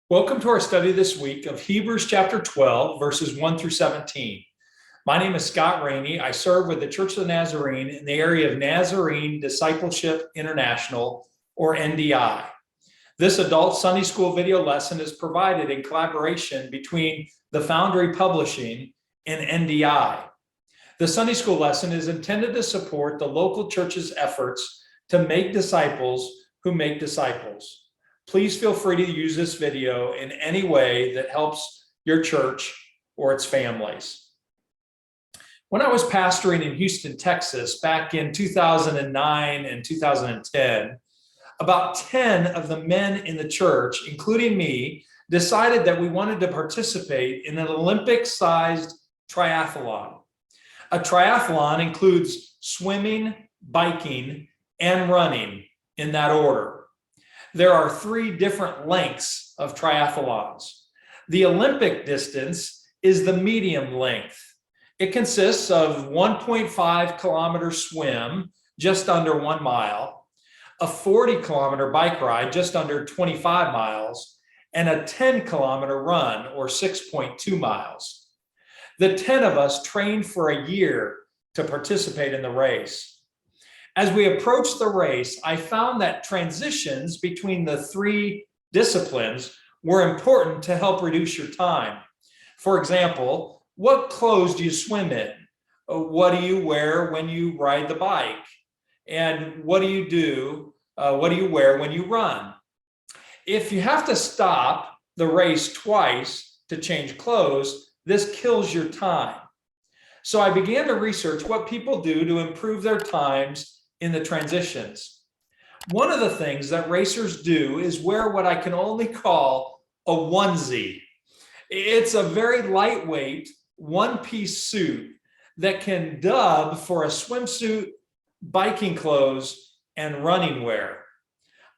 Welcome to our study this week of Hebrews chapter 12, verses 1 through 17. My name is Scott Rainey. I serve with the Church of the Nazarene in the area of Nazarene Discipleship International, or NDI. This adult Sunday school video lesson is provided in collaboration between the Foundry Publishing and NDI. The Sunday school lesson is intended to support the local church's efforts to make disciples who make disciples. Please feel free to use this video in any way that helps your church or its families. When I was pastoring in Houston, Texas, back in 2009 and 2010, about 10 of the men in the church, including me, decided that we wanted to participate in an Olympic-sized triathlon. A triathlon includes swimming, biking, and running in that order. There are 3 different lengths of triathlons. The Olympic distance is the medium length. It consists of 1.5 kilometer swim, just under 1 mile, a 40 kilometer bike ride, just under 25 miles, and a 10 kilometer run, or 6.2 miles. The 10 of us trained for a year to participate in the race. As we approached the race, I found that transitions between the 3 disciplines were important to help reduce your time. For example, what clothes do you swim in? What do you wear when you ride the bike? And what do you wear when you run? If you have to stop the race twice to change clothes, this kills your time. So I began to research what people do to improve their times in the transitions. One of the things that racers do is wear what I can only call a onesie. It's a very lightweight, one-piece suit that can dub for a swimsuit, biking clothes, and running wear.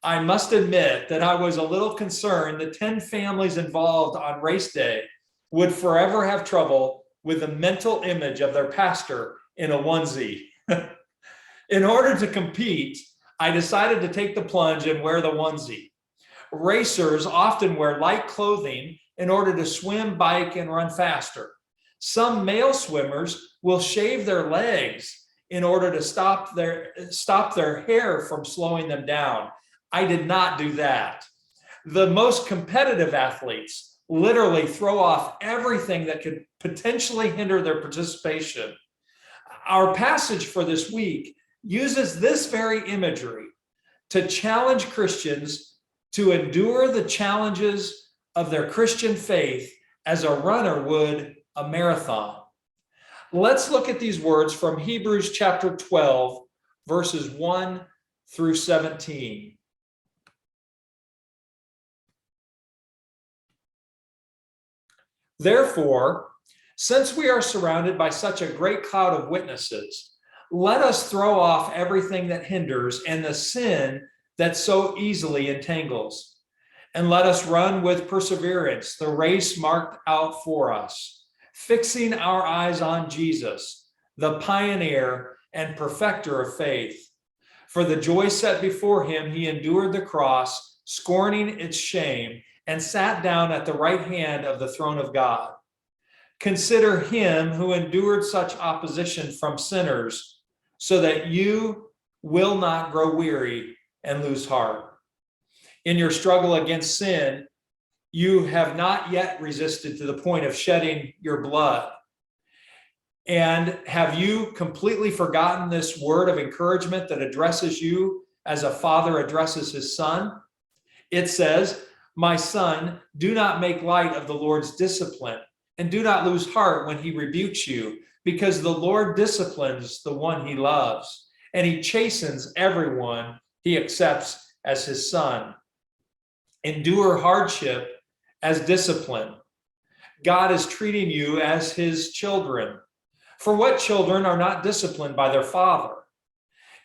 I must admit that I was a little concerned that 10 families involved on race day would forever have trouble with the mental image of their pastor in a onesie. In order to compete, I decided to take the plunge and wear the onesie. Racers often wear light clothing in order to swim, bike, and run faster. Some male swimmers will shave their legs in order to stop their hair from slowing them down. I did not do that. The most competitive athletes literally throw off everything that could potentially hinder their participation. Our passage for this week uses this very imagery to challenge Christians to endure the challenges of their Christian faith as a runner would a marathon. Let's look at these words from Hebrews chapter 12, verses 1 through 17. Therefore, since we are surrounded by such a great cloud of witnesses, let us throw off everything that hinders and the sin that so easily entangles. And let us run with perseverance the race marked out for us, fixing our eyes on Jesus, the pioneer and perfecter of faith. For the joy set before him, he endured the cross, scorning its shame, and sat down at the right hand of the throne of God. Consider him who endured such opposition from sinners, so that you will not grow weary and lose heart. In your struggle against sin, you have not yet resisted to the point of shedding your blood. And have you completely forgotten this word of encouragement that addresses you as a father addresses his son? It says, "My son, do not make light of the Lord's discipline, and do not lose heart when he rebukes you, because the Lord disciplines the one he loves, and he chastens everyone he accepts as his son. Endure hardship as discipline. God is treating you as his children. For what children are not disciplined by their father?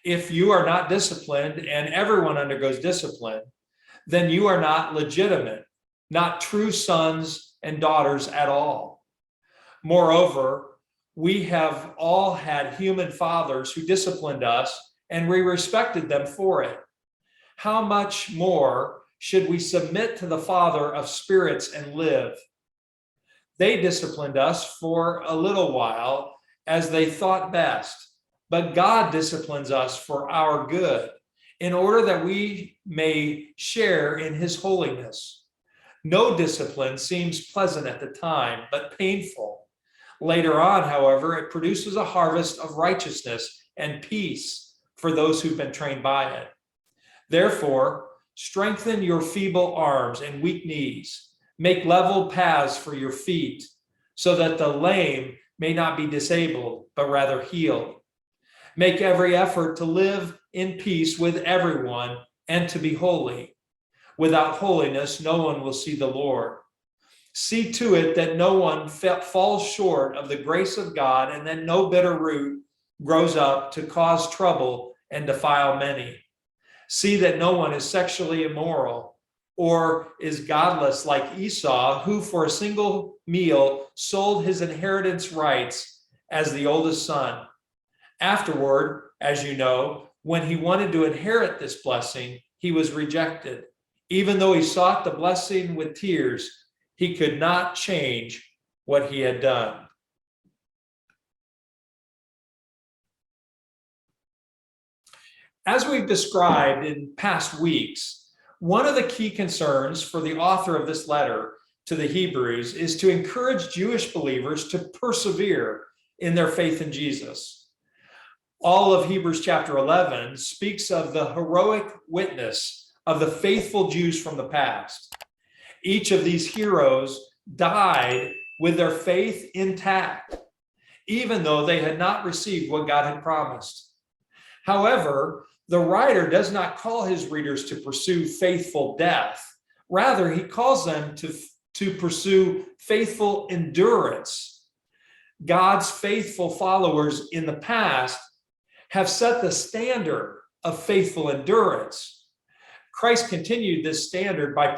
If you are not disciplined, and everyone undergoes discipline, then you are not legitimate, not true sons and daughters at all. Moreover, we have all had human fathers who disciplined us, and we respected them for it. How much more should we submit to the Father of spirits and live. They disciplined us for a little while as they thought best, but God disciplines us for our good, in order that we may share in his holiness. No discipline seems pleasant at the time, but painful. Later on, however, it produces a harvest of righteousness and peace for those who've been trained by it. Therefore, strengthen your feeble arms and weak knees. Make level paths for your feet, so that the lame may not be disabled, but rather healed. Make every effort to live in peace with everyone and to be holy. Without holiness, no one will see the Lord. See to it that no one falls short of the grace of God, and that no bitter root grows up to cause trouble and defile many. See that no one is sexually immoral or is godless like Esau, who for a single meal sold his inheritance rights as the oldest son. Afterward, as you know, when he wanted to inherit this blessing, he was rejected. Even though he sought the blessing with tears, he could not change what he had done. As we've described in past weeks, one of the key concerns for the author of this letter to the Hebrews is to encourage Jewish believers to persevere in their faith in Jesus. All of Hebrews chapter 11 speaks of the heroic witness of the faithful Jews from the past. Each of these heroes died with their faith intact, even though they had not received what God had promised. However, the writer does not call his readers to pursue faithful death. Rather, he calls them to pursue faithful endurance. God's faithful followers in the past have set the standard of faithful endurance. Christ continued this standard by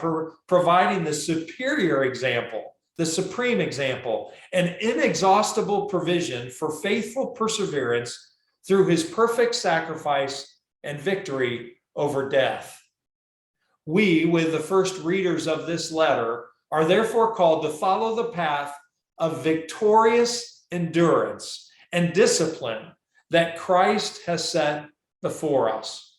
providing the superior example, the supreme example, an inexhaustible provision for faithful perseverance through his perfect sacrifice and victory over death. We, with the first readers of this letter, are therefore called to follow the path of victorious endurance and discipline that Christ has set before us.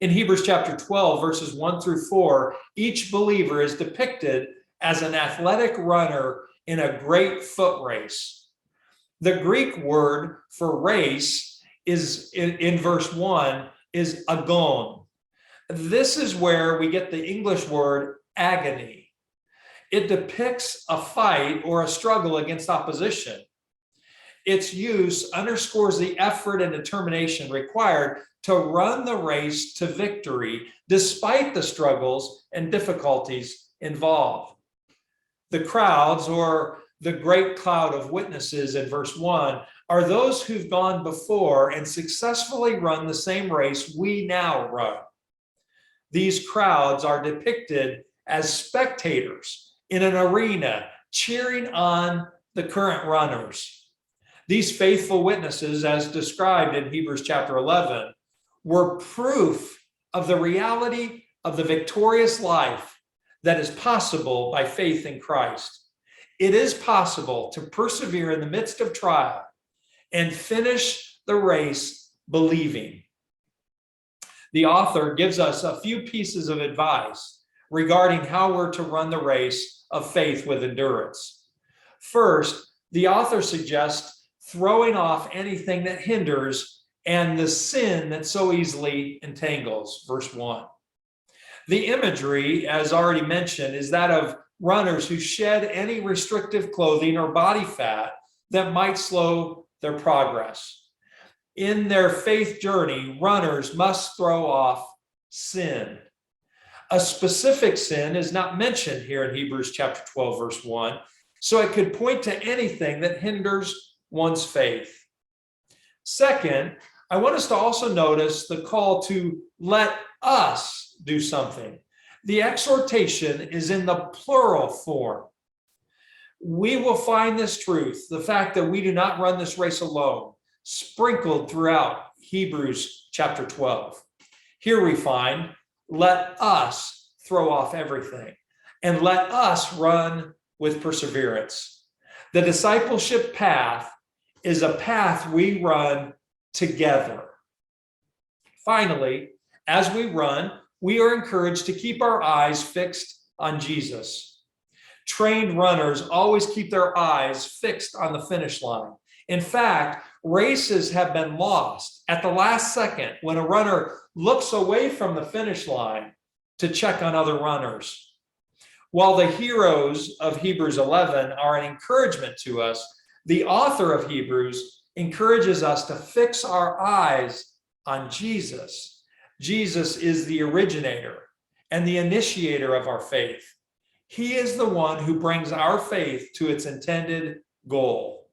In Hebrews chapter 12, verses 1 through 4, each believer is depicted as an athletic runner in a great foot race. The Greek word for race is in verse 1 is agon. This is where we get the English word agony. It depicts a fight or a struggle against opposition. Its use underscores the effort and determination required to run the race to victory despite the struggles and difficulties involved. The crowds, or the great cloud of witnesses in verse 1, are those who've gone before and successfully run the same race we now run. These crowds are depicted as spectators in an arena cheering on the current runners. These faithful witnesses, as described in Hebrews chapter 11, were proof of the reality of the victorious life that is possible by faith in Christ. It is possible to persevere in the midst of trial and finish the race believing. The author gives us a few pieces of advice regarding how we're to run the race of faith with endurance. First, the author suggests throwing off anything that hinders and the sin that so easily entangles, verse 1. The imagery, as already mentioned, is that of runners who shed any restrictive clothing or body fat that might slow their progress. In their faith journey, runners must throw off sin. A specific sin is not mentioned here in Hebrews chapter 12, verse 1, so it could point to anything that hinders one's faith. Second, I want us to also notice the call to let us do something. The exhortation is in the plural form. We will find this truth, the fact that we do not run this race alone, sprinkled throughout Hebrews chapter 12. Here we find, let us throw off everything and let us run with perseverance. The discipleship path is a path we run together. Finally, as we run, we are encouraged to keep our eyes fixed on Jesus. Trained runners always keep their eyes fixed on the finish line. In fact, races have been lost at the last second when a runner looks away from the finish line to check on other runners. While the heroes of Hebrews 11 are an encouragement to us, the author of Hebrews encourages us to fix our eyes on Jesus. Jesus is the originator and the initiator of our faith. He is the one who brings our faith to its intended goal.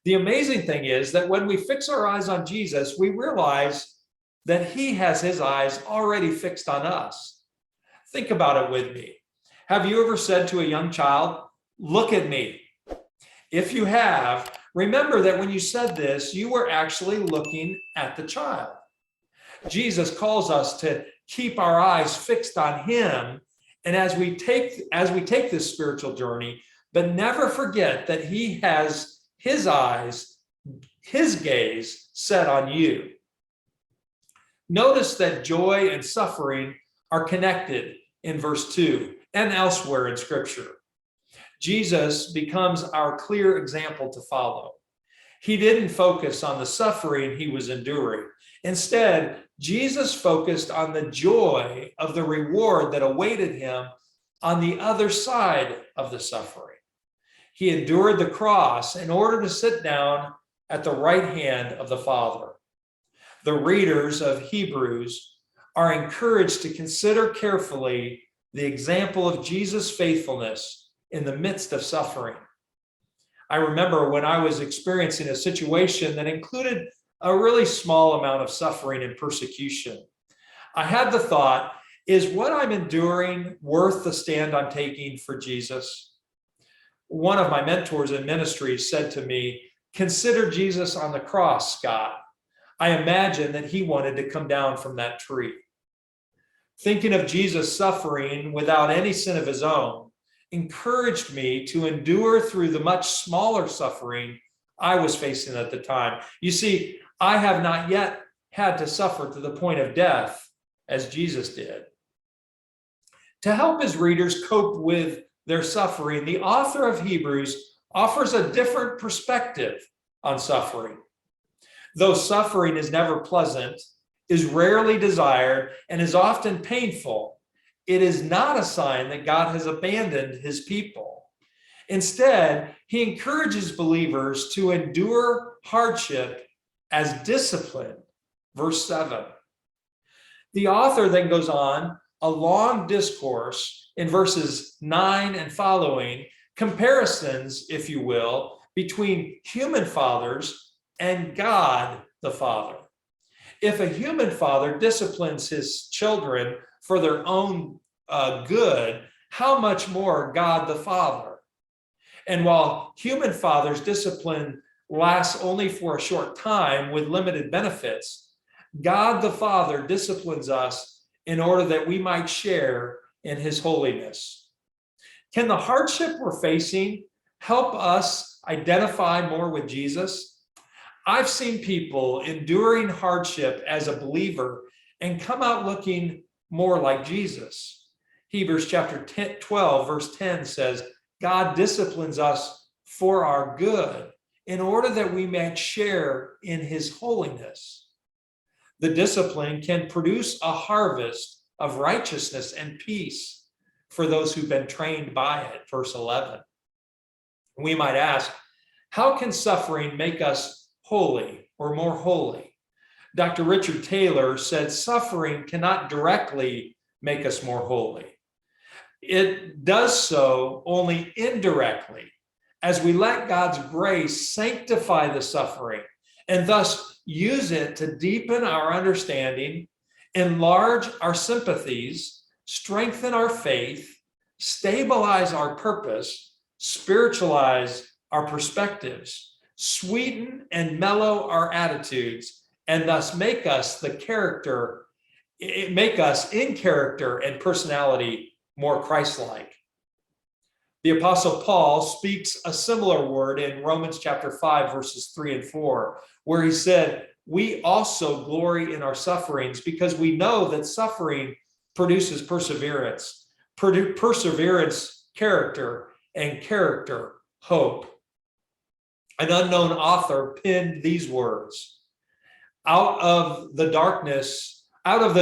The amazing thing is that when we fix our eyes on Jesus, we realize that he has his eyes already fixed on us. Think about it with me. Have you ever said to a young child, "Look at me"? If you have, remember that when you said this, you were actually looking at the child. Jesus calls us to keep our eyes fixed on him, and as we take this spiritual journey, but never forget that he has his eyes, his gaze set on you. Notice that joy and suffering are connected in verse 2 and elsewhere in Scripture. Jesus becomes our clear example to follow. He didn't focus on the suffering he was enduring. Instead, Jesus focused on the joy of the reward that awaited him on the other side of the suffering. He endured the cross in order to sit down at the right hand of the Father. The readers of Hebrews are encouraged to consider carefully the example of Jesus' faithfulness in the midst of suffering. I remember when I was experiencing a situation that included a really small amount of suffering and persecution. I had the thought, is what I'm enduring worth the stand I'm taking for Jesus? One of my mentors in ministry said to me, "Consider Jesus on the cross, Scott." I imagine that he wanted to come down from that tree. Thinking of Jesus suffering without any sin of his own encouraged me to endure through the much smaller suffering I was facing at the time. You see, I have not yet had to suffer to the point of death as Jesus did. To help his readers cope with their suffering, the author of Hebrews offers a different perspective on suffering. Though suffering is never pleasant, is rarely desired, and is often painful, it is not a sign that God has abandoned his people. Instead, he encourages believers to endure hardship as discipline. Verse 7. The author then goes on a long discourse in verses 9 and following, comparisons, if you will, between human fathers and God the Father. If a human father disciplines his children for their own good, how much more God the Father? And while human fathers' discipline lasts only for a short time with limited benefits, God the Father disciplines us in order that we might share in his holiness. Can the hardship we're facing help us identify more with Jesus? I've seen people enduring hardship as a believer and come out looking more like Jesus. Hebrews chapter 12, verse 10 says, God disciplines us for our good in order that we may share in his holiness. The discipline can produce a harvest of righteousness and peace for those who've been trained by it. Verse 11. We might ask, how can suffering make us holy or more holy? Dr. Richard Taylor said suffering cannot directly make us more holy. It does so only indirectly as we let God's grace sanctify the suffering and thus use it to deepen our understanding, enlarge our sympathies, strengthen our faith, stabilize our purpose, spiritualize our perspectives, sweeten and mellow our attitudes, and thus make us the character make us in character and personality more Christ-like. The Apostle Paul speaks a similar word in Romans chapter 5, verses 3 and 4, where he said, we also glory in our sufferings because we know that suffering produces perseverance, perseverance, character, and character, hope. An unknown author penned these words: out of the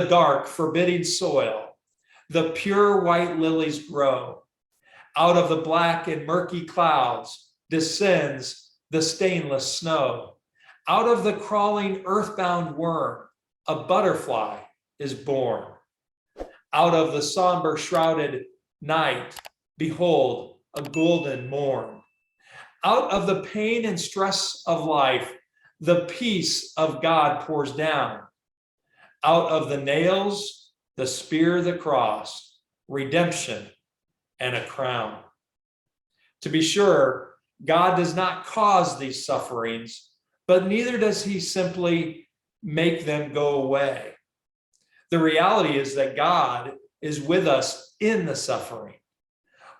dark, forbidding soil, the pure white lilies grow. Out of the black and murky clouds descends the stainless snow. Out of the crawling earthbound worm, a butterfly is born. Out of the somber shrouded night, behold, a golden morn. Out of the pain and stress of life, the peace of God pours down. Out of the nails, the spear, the cross, redemption, and a crown. To be sure, God does not cause these sufferings, but neither does he simply make them go away. The reality is that God is with us in the suffering.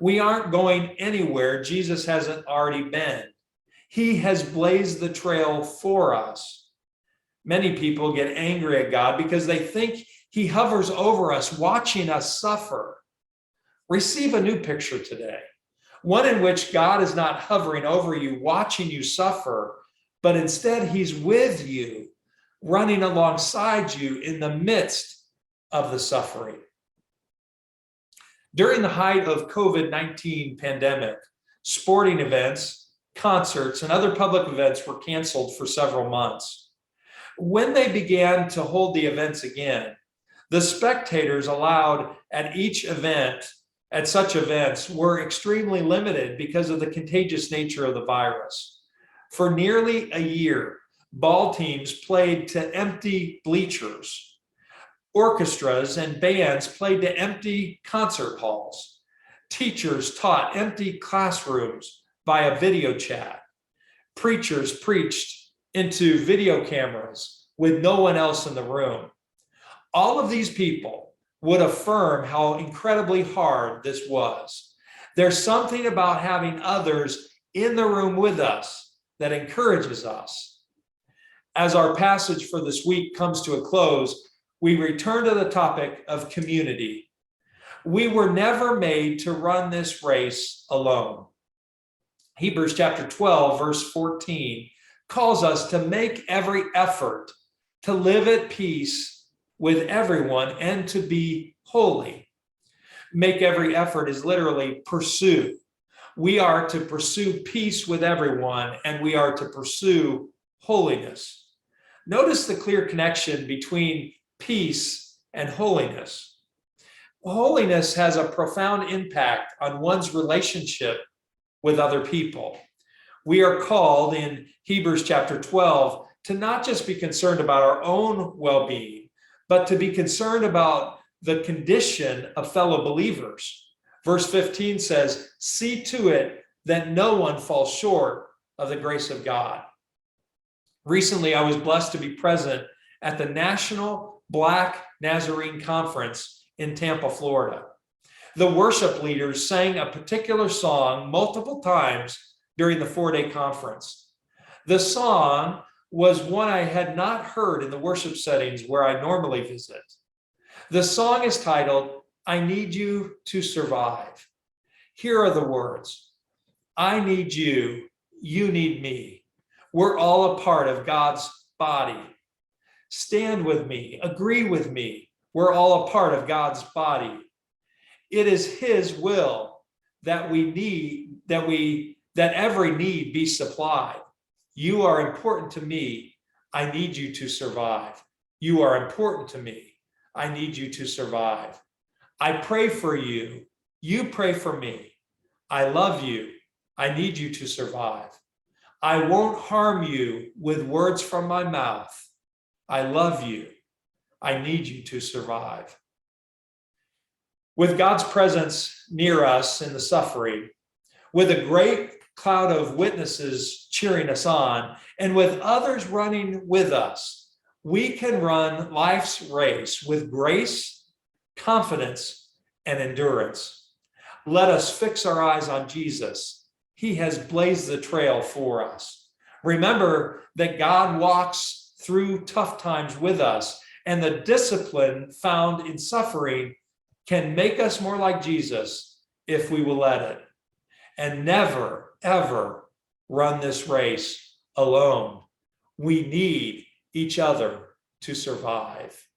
We aren't going anywhere Jesus hasn't already been. He has blazed the trail for us. Many people get angry at God because they think he hovers over us, watching us suffer. Receive a new picture today, one in which God is not hovering over you, watching you suffer, but instead he's with you, running alongside you in the midst of the suffering. During the height of COVID-19 pandemic, sporting events, concerts, and other public events were canceled for several months. When they began to hold the events again, the spectators allowed at such events were extremely limited because of the contagious nature of the virus. For nearly a year, ball teams played to empty bleachers. Orchestras and bands played to empty concert halls. Teachers taught empty classrooms via video chat. Preachers preached into video cameras with no one else in the room. All of these people would affirm how incredibly hard this was. There's something about having others in the room with us that encourages us. As our passage for this week comes to a close, we return to the topic of community. We were never made to run this race alone. Hebrews chapter 12, verse 14 calls us to make every effort to live at peace with everyone and to be holy. Make every effort is literally pursue. We are to pursue peace with everyone, and we are to pursue holiness. Notice the clear connection between peace and holiness. Holiness has a profound impact on one's relationship with other people. We are called in Hebrews chapter 12 to not just be concerned about our own well-being, but to be concerned about the condition of fellow believers. Verse 15 says, see to it that no one falls short of the grace of God. Recently, I was blessed to be present at the National Black Nazarene Conference in Tampa, Florida. The worship leaders sang a particular song multiple times during the 4-day conference. The song was one I had not heard in the worship settings where I normally visit. The song is titled, I Need You to Survive. Here are the words. I need you, you need me. We're all a part of God's body. Stand with me, agree with me. We're all a part of God's body. It is his will that every need be supplied. You are important to me. I need you to survive. You are important to me. I need you to survive. I pray for you. You pray for me. I love you. I need you to survive. I won't harm you with words from my mouth. I love you. I need you to survive. With God's presence near us in the suffering, with a great cloud of witnesses cheering us on, and with others running with us, we can run life's race with grace, confidence, and endurance. Let us fix our eyes on Jesus. He has blazed the trail for us. Remember that God walks through tough times with us, and the discipline found in suffering can make us more like Jesus if we will let it. And never, ever run this race alone. We need each other to survive.